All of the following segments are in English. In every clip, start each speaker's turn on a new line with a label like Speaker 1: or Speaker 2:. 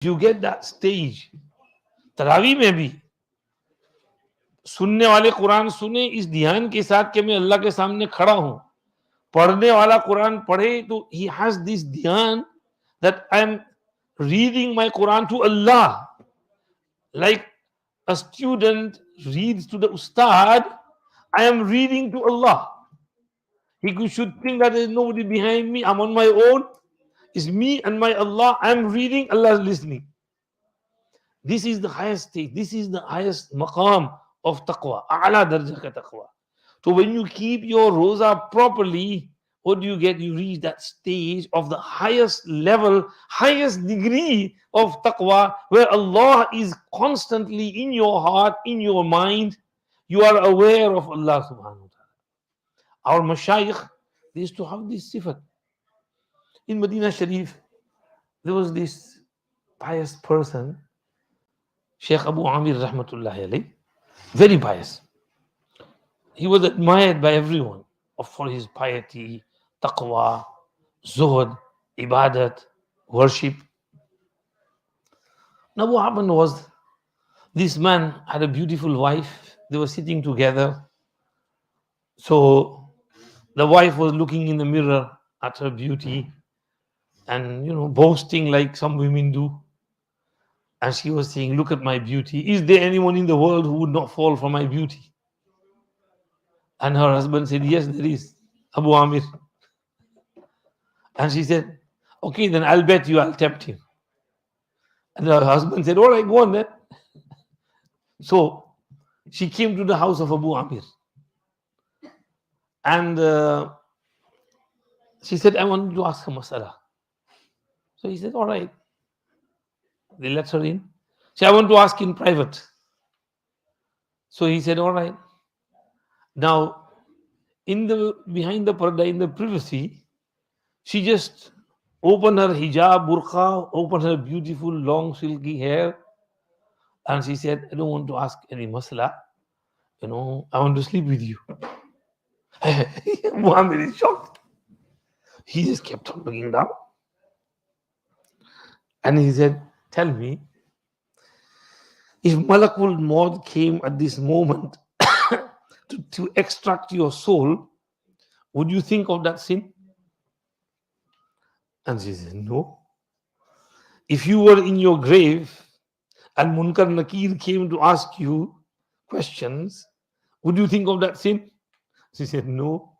Speaker 1: You get that stage. तरावी में भी सुनने वाले कुरान सुने इस ध्यान के साथ कि मैं अल्लाह के सामने खड़ा हूं. पढ़ने वाला कुरान पढ़े तो he has this dhyan that I'm reading my Quran to Allah. Like a student reads to the ustad, I am reading to Allah. He should think that there is nobody behind me, I'm on my own. It's me and my Allah. I'm reading, Allah is listening. This is the highest stage. This is the highest maqam of taqwa. A'la darja ka taqwa. So when you keep your roza properly, what do you get? You reach that stage of the highest level, highest degree of taqwa, where Allah is constantly in your heart, in your mind. You are aware of Allah subhanahu wa ta'ala. Our mashayikh, they used to have this sifat. In Medina Sharif, there was this pious person, Sheikh Abu Amir Rahmatullahi alayh, very pious. He was admired by everyone for his piety, taqwa, zuhd, ibadat, worship. Now what happened was, this man had a beautiful wife. They were sitting together. So the wife was looking in the mirror at her beauty and, boasting like some women do. And she was saying, look at my beauty. Is there anyone in the world who would not fall for my beauty? And her husband said, yes, there is, Abu Amir. And she said, okay, then I'll bet you I'll tempt him. And her husband said, all right, go on then. So she came to the house of Abu Amir. And she said, I want to ask a masala. So he said, all right. They let her in. She said, I want to ask in private. So he said, all right. Now, behind the parda, in the privacy, she just opened her hijab, burqa, opened her beautiful long silky hair, and she said, I don't want to ask any masla. I want to sleep with you. Muhammad is shocked. He just kept on looking down. And he said, tell me, if Malakul Maut came at this moment to extract your soul, would you think of that sin? And she said, no. If you were in your grave and Munkar Nakir came to ask you questions, would you think of that sin? She said, no.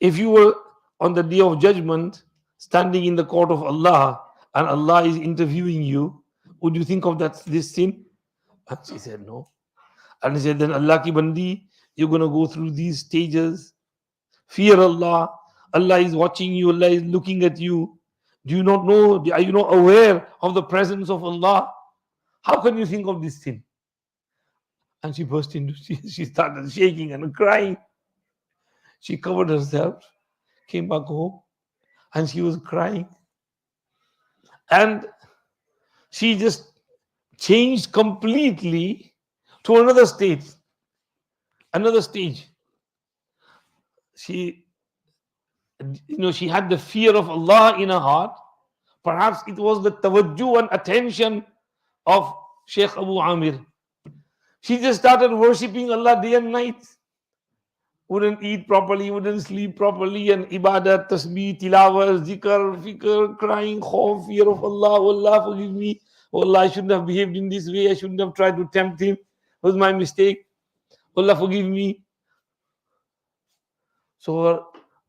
Speaker 1: If you were on the day of judgment standing in the court of Allah and Allah is interviewing you, would you think of this sin? And she said, no. And he said, then Allah ki bandi, you're going to go through these stages. Fear Allah. Allah is watching you. Allah is looking at you. Do you not know? Are you not aware of the presence of Allah? How can you think of this sin? And she burst into tears. She started shaking and crying. She covered herself, came back home, and she was crying. And she just changed completely to another stage. She had the fear of Allah in her heart. Perhaps it was the tawajjuh and attention of Sheikh Abu Amir. She just started worshipping Allah day and night. Wouldn't eat properly, wouldn't sleep properly, and ibadat, tasbih, tilawah, zikr, fikr, crying, khawf, fear of Allah. Oh Allah, forgive me. Oh Allah, I shouldn't have behaved in this way. I shouldn't have tried to tempt him. It was my mistake. Oh Allah, forgive me. So her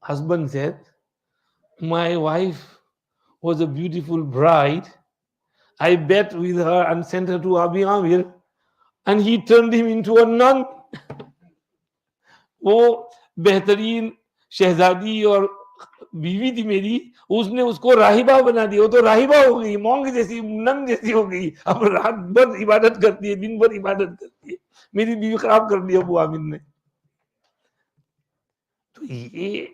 Speaker 1: husband said, my wife was a beautiful bride. I bet with her and sent her to Abi Amir, and he turned him into a nun. वो बेहतरीन शहजादी और बीवी थी मेरी, उसने उसको राहिबा बना दिया. वो तो राहिबा हो गई, मॉन्ग जैसी, नन जैसी हो गई. अब रात भर इबादत करती है, दिन भर इबादत करती है. मेरी बीवी खराब कर दी अबू आमिर ने. तो ये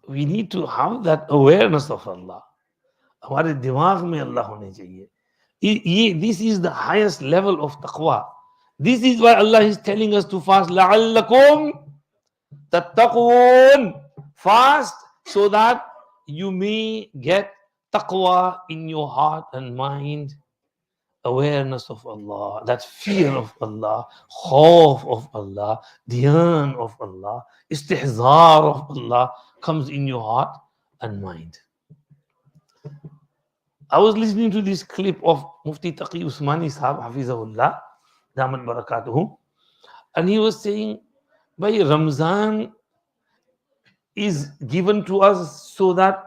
Speaker 1: we need to have that awareness of Allah. हमारे दिमाग में अल्लाह होने चाहिए. This is the highest level of taqwa. This is why Allah is telling us to fast. لَعَلَّكُمْ تَتَّقُونَ. Fast so that you may get taqwa in your heart and mind. awareness of Allah, that fear of Allah, khawf of Allah, dhyan of Allah, istihzar of Allah comes in your heart and mind. I was listening to this clip of Mufti Taqi Usmani Sahab, Hafizahullah, Daman Barakatuhu, and he was saying, by Ramzan is given to us so that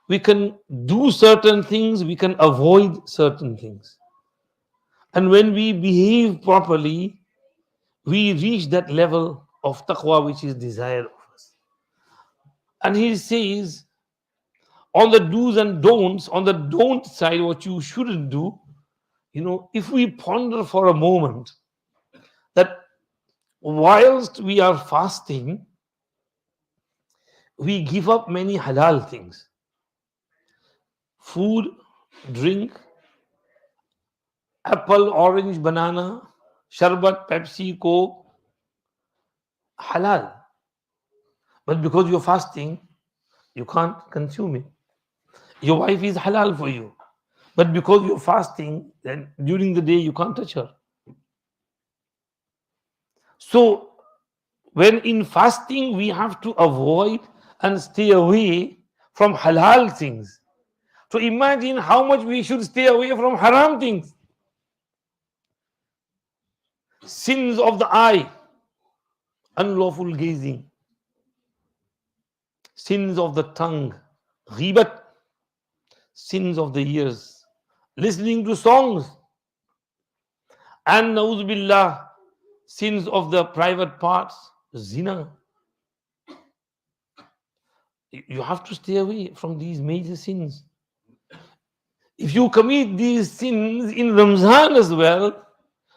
Speaker 1: we can do certain things, we can avoid certain things. And when we behave properly, we reach that level of taqwa which is desired of us. And he says, on the do's and don'ts, on the don't side, what you shouldn't do, if we ponder for a moment that whilst we are fasting, we give up many halal things. Food, drink, apple, orange, banana, sharbat, Pepsi, Coke, halal. But because you're fasting, you can't consume it. Your wife is halal for you. But because you're fasting, then during the day you can't touch her. So when in fasting we have to avoid and stay away from halal things. So imagine how much we should stay away from haram things. Sins of the eye, unlawful gazing. Sins of the tongue, ghibat. Sins of the ears, listening to songs. And na'udhu billah, sins of the private parts, zina. You have to stay away from these major sins. If you commit these sins in Ramzan as well,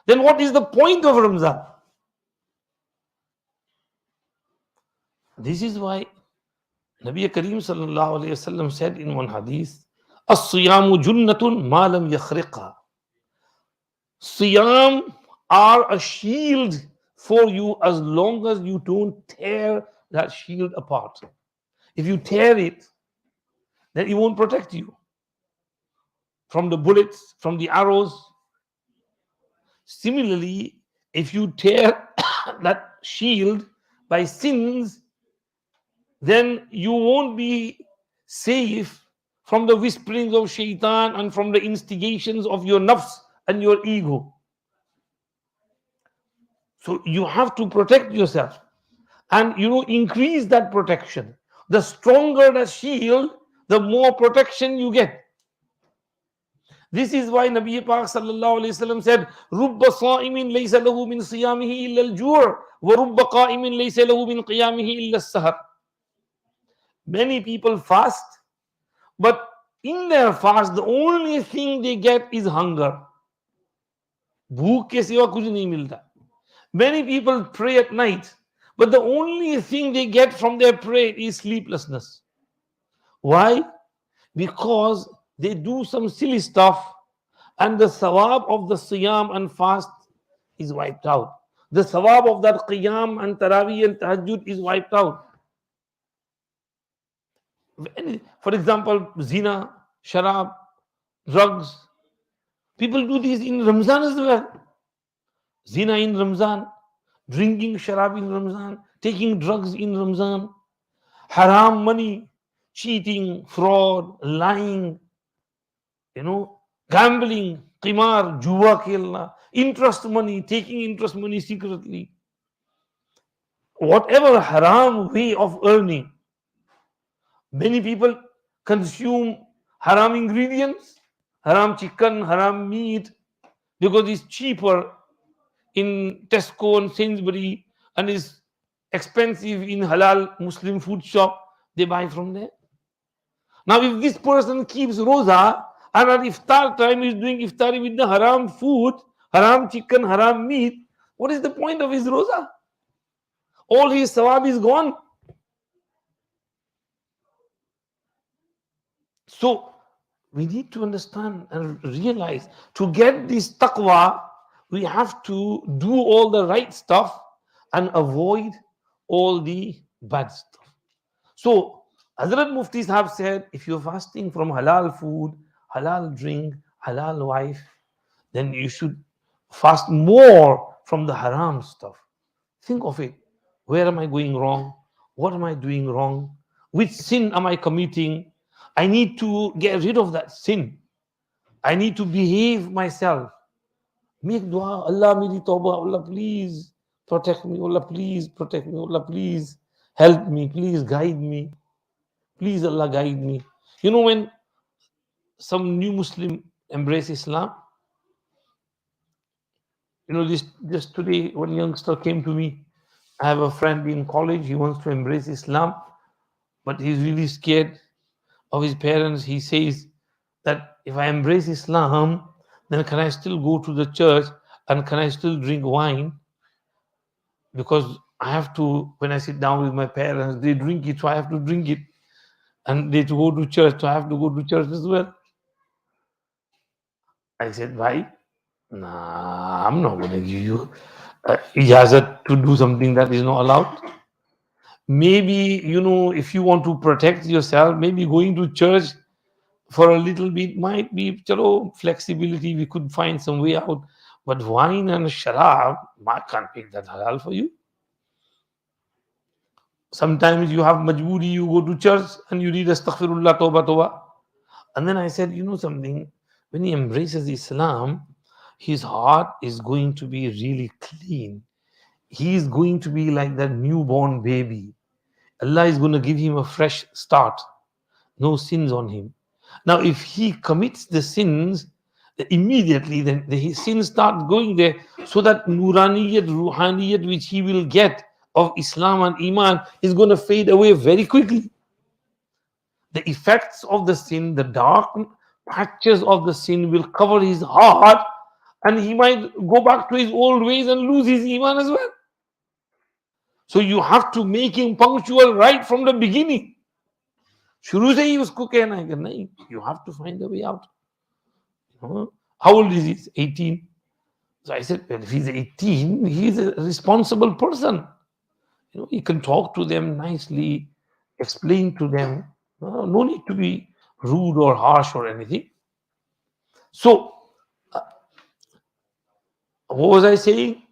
Speaker 1: then what is the point of Ramzan? This is why Nabi Kareem sallallahu alayhi wasallam said in one hadith, as-siyamu junnatun ma lam yakhriqha. Siyam are a shield for you as long as you don't tear that shield apart. If you tear it, then it won't protect you from the bullets, from the arrows. Similarly, if you tear that shield by sins, then you won't be safe from the whisperings of shaitan and from the instigations of your nafs and your ego. So you have to protect yourself and increase that protection. The stronger the shield, the more protection you get. This is why Nabi Pak sallallahu alayhi wasallam said, "Rubba sa'imin laysa lahu min siyamihi illa al-ju', wa rubba qa'imin laysa lahu min qiyamihi illa as-sahar." Many people fast, but in their fast, the only thing they get is hunger. Bhook ke siwa kuch nahi milta. Many people pray at night, but the only thing they get from their prayer is sleeplessness. Why? Because they do some silly stuff and the sawab of the siyam and fast is wiped out. The sawab of that qiyam and taraweeh and tahajjud is wiped out. For example, zina, sharab, drugs. People do this in Ramzan as well. Zina in Ramzan, drinking sharab in Ramzan, taking drugs in Ramzan, haram money, cheating, fraud, lying, gambling, qimar, juwa khelna, interest money, taking interest money secretly. Whatever haram way of earning. Many people consume haram ingredients, haram chicken, haram meat, because it's cheaper in Tesco and Sainsbury and is expensive in halal Muslim food shop. They buy from there. Now, if this person keeps roza and at iftar time is doing iftari with the haram food, haram chicken, haram meat, what is the point of his roza? All his sawab is gone. So we need to understand and realize, to get this taqwa, we have to do all the right stuff and avoid all the bad stuff. So Hazrat Muftis have said, if you're fasting from halal food, halal drink, halal wife, then you should fast more from the haram stuff. Think of it. Where am I going wrong? What am I doing wrong? Which sin am I committing? I need to get rid of that sin. I need to behave myself. Make dua, Allah meri tawbah, Allah please protect me, Allah please protect me, Allah please help me, please guide me, please Allah guide me. You know, when some new Muslim embrace Islam, you know, this just today one youngster came to me. I have a friend in college, he wants to embrace Islam, but he's really scared of his parents. He says that if I embrace Islam, then can I still go to the church and can I still drink wine? Because I have to, when I sit down with my parents, they drink it, so I have to drink it. And they to go to church, so I have to go to church as well. I said, why? Nah, I'm not going to give you ijazat to do something that is not allowed. Maybe, you know, if you want to protect yourself, maybe going to church for a little bit might be, chalo, flexibility, we could find some way out. But wine and sharab, I can't make that halal for you. Sometimes you have majburi, you go to church and you read astaghfirullah, tawbah, tawbah. And then I said, you know something, when he embraces Islam, his heart is going to be really clean. He is going to be like that newborn baby. Allah is going to give him a fresh start. No sins on him. Now, if he commits the sins, immediately then his sins start going there, so that nuraniyat, ruhaniyat which he will get of Islam and Iman is going to fade away very quickly. The effects of the sin, the dark patches of the sin will cover his heart, and he might go back to his old ways and lose his Iman as well. So you have to make him punctual right from the beginning. शुरू से ही उसको कहना है कि नहीं, you have to find a way out. How old is he? 18. So I said, well, if he's 18, he's a responsible person. You know, he can talk to them nicely, explain to them. No need to be rude or harsh or anything. So, what was I saying?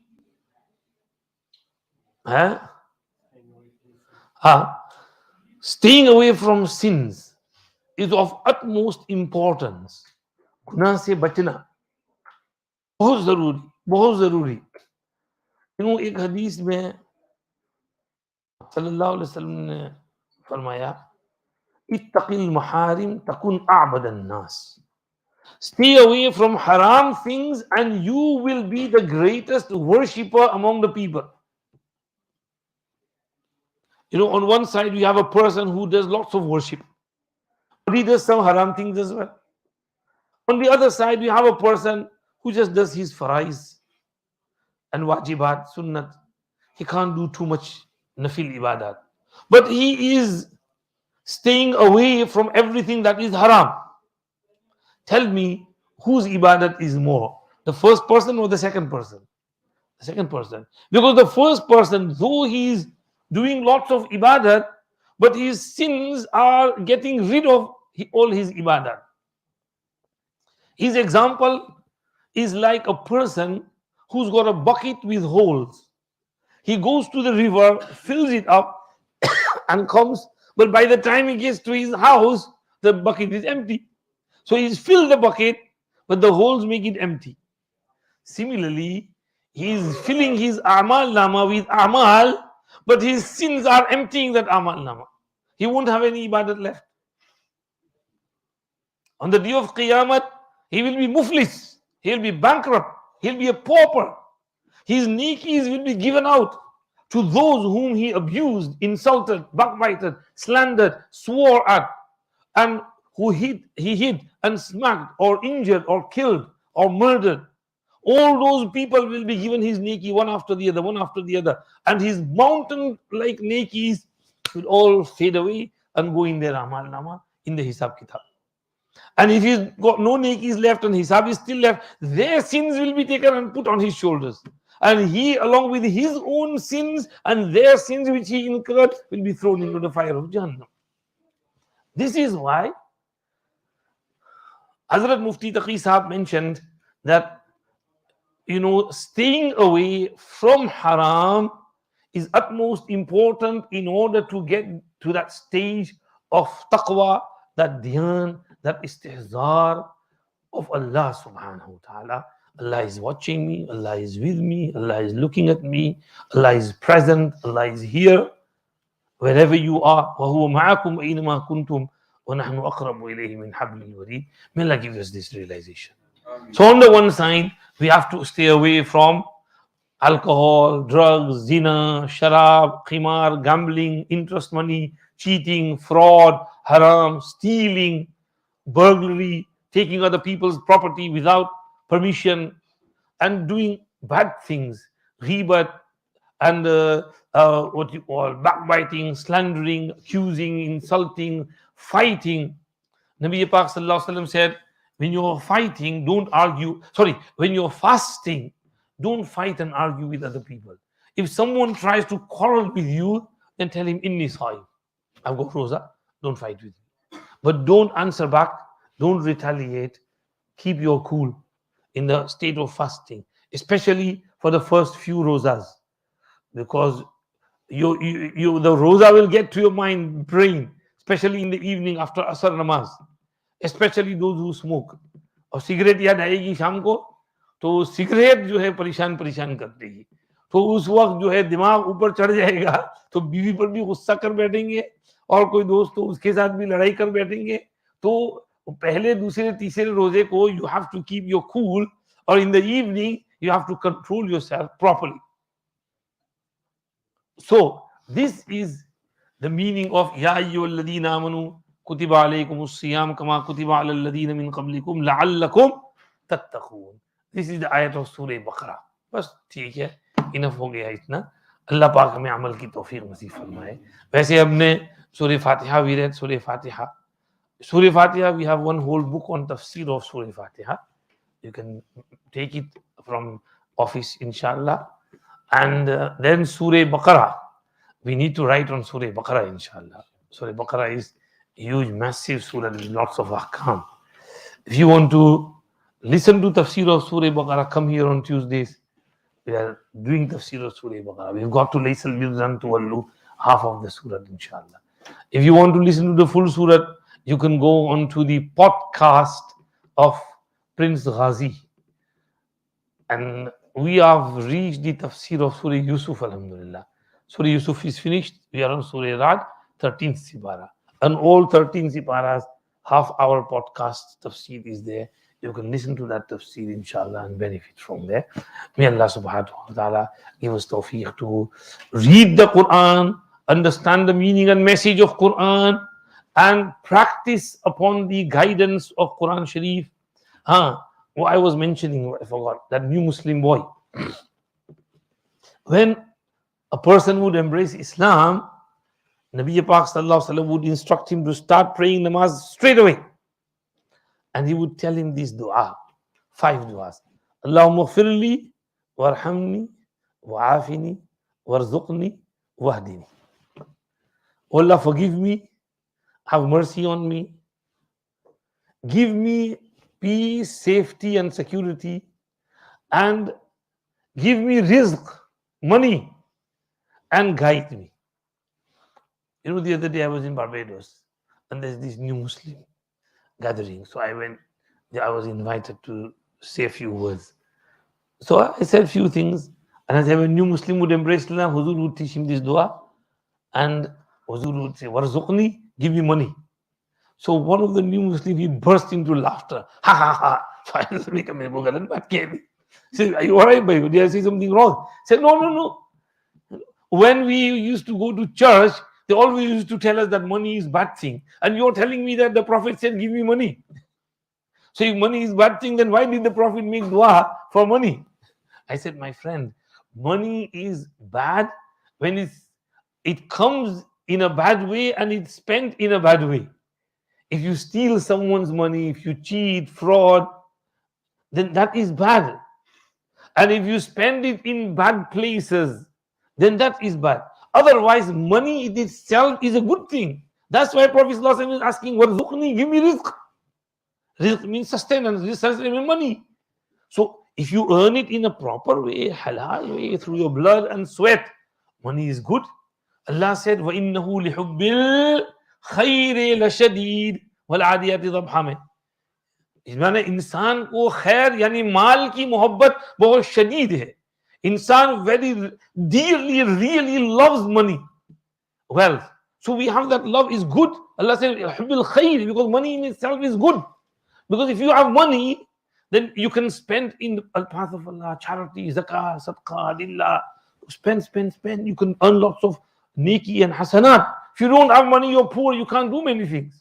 Speaker 1: Staying away from sins is of utmost importance. गुनाह से बचना बहुत जरूरी. You know, एक हदीस में सल्लल्लाहु अलैहि वसल्लम ने फरमाया, इत्तक़िल महारिम तकुन अअबदन नास. Stay away from haram things and you will be the greatest worshipper among the people. You know, on one side we have a person who does lots of worship, but he does some haram things as well. On the other side we have a person who just does his farais and wajibat, sunnat. He can't do too much nafil ibadat, but he is staying away from everything that is haram. Tell me, whose ibadat is more, the first person or the second person? The second person. Because the first person, though he is doing lots of ibadat, but his sins are getting rid of all his ibadat. His example is like a person who's got a bucket with holes. He goes to the river, fills it up and comes, but by the time he gets to his house, the bucket is empty. So he's filled the bucket, but the holes make it empty. Similarly, he's filling his amal nama with amal, but his sins are emptying that amal nama. He won't have any ibadat left. On the day of Qiyamah, he will be muflis, he'll be bankrupt, he'll be a pauper. His nikis will be given out to those whom he abused, insulted, backbited, slandered, swore at, and who he hit and smacked or injured or killed or murdered. All those people will be given his neki one after the other, one after the other, and his mountain like nekis will all fade away and go in their amal nama, in the hisab kitab. And if he's got no nekis left and hisab is still left, their sins will be taken and put on his shoulders. And he, along with his own sins and their sins which he incurred, will be thrown into the fire of Jahannam. This is why Hazrat Mufti Taqi Sahab mentioned that staying away from haram is utmost important in order to get to that stage of taqwa, that dhyan, that istihzar of Allah subhanahu wa ta'ala. Allah is watching me, Allah is with me, Allah is looking at me, Allah is present, Allah is here wherever you are. وَهُوَ مَعَكُمْ أَيْنَمَا كُنْتُمْ وَنَحْنُ أَقْرَبُ إِلَيْهِ مِنْ حَبْلِ الْوَرِيدِ. May Allah give us this realization. So on the one side, we have to stay away from alcohol, drugs, zina, sharab, khimar, gambling, interest money, cheating, fraud, haram, stealing, burglary, taking other people's property without permission, and doing bad things, ghibat, and what you call backbiting, slandering, accusing, insulting, fighting. Nabi Pak Sallallahu Alaihi Wasallam said, when you're fighting, don't argue. Sorry, when you're fasting, don't fight and argue with other people. If someone tries to quarrel with you, then tell him, Inni Saim, I've got roza, don't fight with me. But don't answer back, don't retaliate, keep your cool in the state of fasting, especially for the first few rozas, because the roza will get to your mind, brain, especially in the evening after Asr namaz, especially those who smoke. और cigarette याद आएगी शाम को, तो cigarette जो है परेशान कर देगी, तो उस वक्त जो है दिमाग ऊपर चढ़ जाएगा, तो बीवी पर भी गुस्सा कर बैठेंगे और कोई दोस्त तो उसके साथ भी लड़ाई कर बैठेंगे. तो पहले दूसरे तीसरे रोजे को you have to keep your cool, or in the evening you have to control yourself properly. So this is the meaning of Ya ayyuhalladhina amanu kutiba alaykumus siyam kama kutiba alal ladhina min qablikum la'allakum tattaqun. This is the ayat of Surah Baqarah. बस ठीक है, enough हो गया इतना. अल्लाह पाक हमें अमल की तौफीक नसीब फरमाए. वैसे हमने सूरह फातिहा भी read, सूरह फातिहा we have one whole book on tafseer of Surah Fatiha. You can take it from office inshallah. And then Surah Baqarah, we need to write on Surah Baqarah inshallah. Surah Baqarah is a huge, massive surah with lots of ahkam. If you want to listen to tafsir of Surah Baqarah, come here on Tuesdays. We are doing tafsir of Surah Baqarah. We've got to listen to Wallu, half of the surah inshallah. If you want to listen to the full surah, you can go on to the podcast of Prince Ghazi. And we have reached the tafsir of Surah Yusuf, alhamdulillah. Surah Yusuf is finished. We are on Surah Raj, 13th Sipara. And all 13 Siparas, half-hour podcast tafsir is there. You can listen to that tafsir, inshallah, and benefit from there. May Allah subhanahu wa ta'ala give us tawfiq to read the Quran, understand the meaning and message of Quran, and practice upon the guidance of Quran Sharif. What I was mentioning, I forgot, that new Muslim boy. When a person would embrace Islam, Nabi Pak Sallallahu Alaihi Wasallam would instruct him to start praying namaz straight away. And he would tell him this dua, 5 duas. Allahumma firli, warhamni, wa'afini, warzuqni, wahdini. Oh Allah, forgive me, have mercy on me, give me peace, safety and security, and give me rizq, money, and guide me. The other day I was in Barbados, and there's this new Muslim gathering. So I went, I was invited to say a few words. So I said a few things, and I said, when a new Muslim would embrace Islam, Huzur would teach him this dua, and Huzur would say, Warzuqni, give me money. So one of the new Muslims, he burst into laughter. Ha ha ha. He said, are you alright, bhai? Did I say something wrong? He said, no. When we used to go to church, they always used to tell us that money is bad thing. And you're telling me that the Prophet said, give me money. So if money is bad thing, then why did the Prophet make dua for money? I said, my friend, money is bad when it comes in a bad way and it's spent in a bad way. If you steal someone's money, if you cheat, fraud, then that is bad. And if you spend it in bad places, then that is bad. Otherwise, money in itself is a good thing. That's why Prophet ﷺ is asking, Warzuqni, give me rizq. Rizq means sustenance, rizq means money. So If you earn it in a proper way, halal way, through your blood and sweat, money is good. Allah said, وَإِنَّهُ لِحُبِّ الْخَيْرِ لَشَدِيدٌ وَالْعَادِيَاتِ ضَبْحًا میں اس معنی انسان کو خیر یعنی مال کی محبت بہت شدید ہے. انسان very dearly really loves money, wealth. So we have that love is good. Allah said حُبِّ الْخَيْرِ because money in itself is good. Because if you have money, then you can spend in the path of Allah, charity, zakah, sadaqah, lillah. Spend. You can earn lots of neki and hasanat. If you don't have money, you're poor, you can't do many things.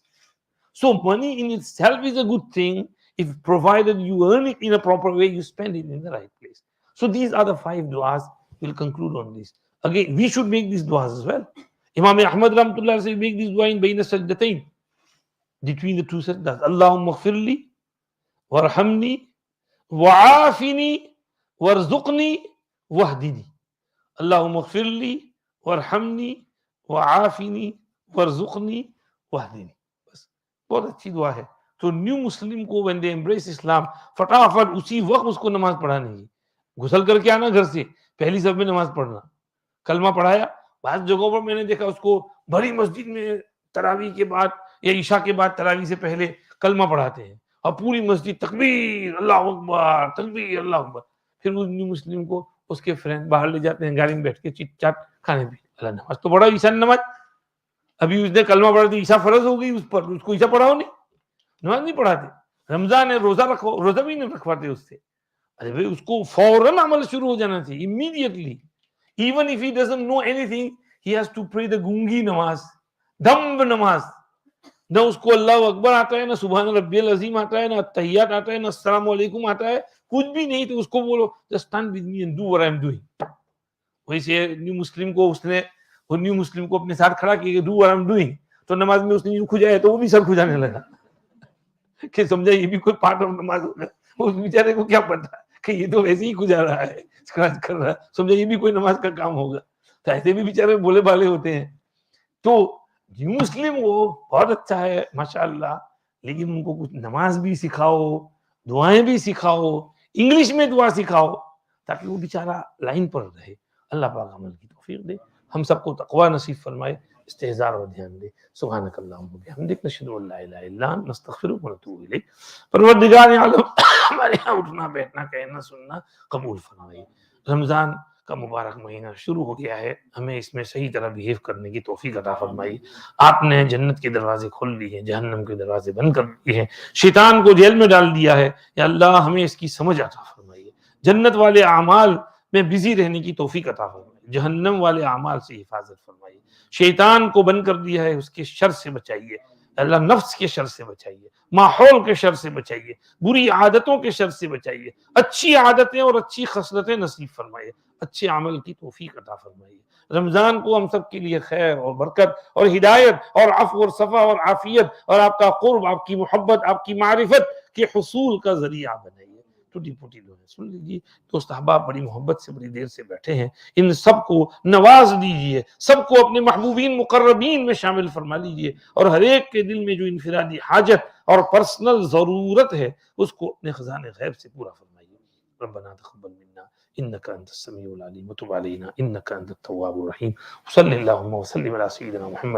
Speaker 1: So money in itself is a good thing, if provided you earn it in a proper way, you spend it in the right place. So these are the 5 du'as. We'll conclude on this. Again, we should make these du'as as well. Imam Ahmad Rahmatullah says, make this dua in bayna sajdatayn, between the 2 sajdas. Allahumma ghfirli warhamni wa'afini warzuqni wahdini. Allahumma ghfirli warhamni wa'afini warzuqni wahdini. بہت اچھی دعا ہے. تو new مسلم کو when they embrace Islam, فٹافٹ اسی وقت اس کو نماز پڑھانی ہے. غسل کر کے آنا گھر سے, پہلی صف میں نماز پڑھنا, کلمہ پڑھایا. بعض جگہوں پر میں نے دیکھا اس کو بڑی مسجد میں تراویح کے بعد یا عشاء کے بعد تراویح سے پہلے کلمہ پڑھاتے ہیں اور پوری مسجد تکبیر اللہ اکبر تکبیر اللہ اکبر. پھر اس نیو مسلم کو اس کے فرینڈ باہر لے جاتے ہیں گاڑی میں بیٹھ کے چٹ چاٹ کھانے پہ. اللہ نماز تو پڑھا, عشاء نماز ابھی اس نے کلمہ پڑھا دی, عشاء فرض ہو گئی اس پر, اس کو عشاء پڑھاؤ نہیں, نماز نہیں پڑھاتے. رمضان ہے, روزہ رکھو, روزہ بھی نہیں رکھواتے اس سے. ارے بھائی اس کو فوراً عمل شروع ہو جانا چاہیے, immediately. Even if he doesn't know anything, he has to pray the گونگی نماز, دم نماز. نہ اس کو اللہ اکبر آتا ہے, نہ سبحان ربی العظیم آتا ہے, نہ تحیات آتا ہے, نہ السلام علیکم آتا ہے, کچھ بھی نہیں. تو اس کو بولو just stand with me and do what I'm doing. ویسے نیو مسلم کو اس نے, وہ نیو مسلم کو اپنے ساتھ کھڑا کیا کہ do what I'm doing. تو نماز میں اس نے یوں کھجایا تو وہ بھی سر کھجانے لگا کہ سمجھا یہ بھی کوئی پارٹ آف نماز ہوگا. اس بیچارے کو کیا پتا کہ یہ تو ویسے ہی کھجا رہا ہے, کر رہا ہے, سمجھا یہ بھی کوئی نماز کا کام ہوگا. تو ایسے بھی بیچارے بولے بالے ہوتے ہیں. تو نیو مسلم وہ بہت اچھا ہے ماشاءاللہ, لیکن ان کو کچھ نماز بھی سکھاؤ, دعائیں بھی سکھاؤ, انگلش میں دعا سکھاؤ, تاکہ وہ بیچارہ لائن پر رہے. اللہ پاک عمل کی توفیق دے, ہم سب کو تقوی نصیب فرمائے, استحضار اور دھیان دے. سبحانک اللہم و بحمدک, نشہد ان لا الہ الا انت, نستغفرک و نتوب الیک. پروردگار عالم ہمارے یہاں اٹھنا بیٹھنا کہنا سننا قبول فرمائے. رمضان کا مبارک مہینہ شروع ہو گیا ہے, ہمیں اس میں صحیح طرح بیہیو کرنے کی توفیق عطا فرمائی. آپ نے جنت کے دروازے کھول دیے ہیں, جہنم کے دروازے بند کر دیے ہیں, شیطان کو جیل میں ڈال دیا ہے. یا اللہ ہمیں اس کی سمجھ عطا فرمائیے, جنت والے اعمال میں بزی رہنے کی توفیق عطا فرمائیے, جہنم والے اعمال سے حفاظت فرمائیے. شیطان کو بند کر دیا ہے, اس کے شر سے بچائیے. اللہ نفس کے شر سے بچائیے, ماحول کے شر سے بچائیے, بری عادتوں کے شر سے بچائیے, اچھی عادتیں اور اچھی خصلتیں نصیب فرمائیے, اچھے عمل کی توفیق عطا فرمائیے. رمضان کو ہم سب کے لیے خیر اور برکت اور ہدایت اور عفو اور صفا اور عافیت اور آپ کا قرب, آپ کی محبت, آپ کی معرفت کے حصول کا ذریعہ بنائیے. ٹوٹی پھوٹی لوگ سن لیجیے, دوست احباب بڑی محبت سے بڑی دیر سے بیٹھے ہیں, ان سب کو نواز دیجیے, سب کو اپنے محبوبین مقربین میں شامل فرما لیجیے, اور ہر ایک کے دل میں جو انفرادی حاجت اور پرسنل ضرورت ہے اس کو اپنے خزانے غیب سے پورا فرمائیے. ربنا تقبل منا انك انت السميع العليم وتب علينا انك انت التواب الرحيم. صلی اللہ وسلم علی سیدنا محمد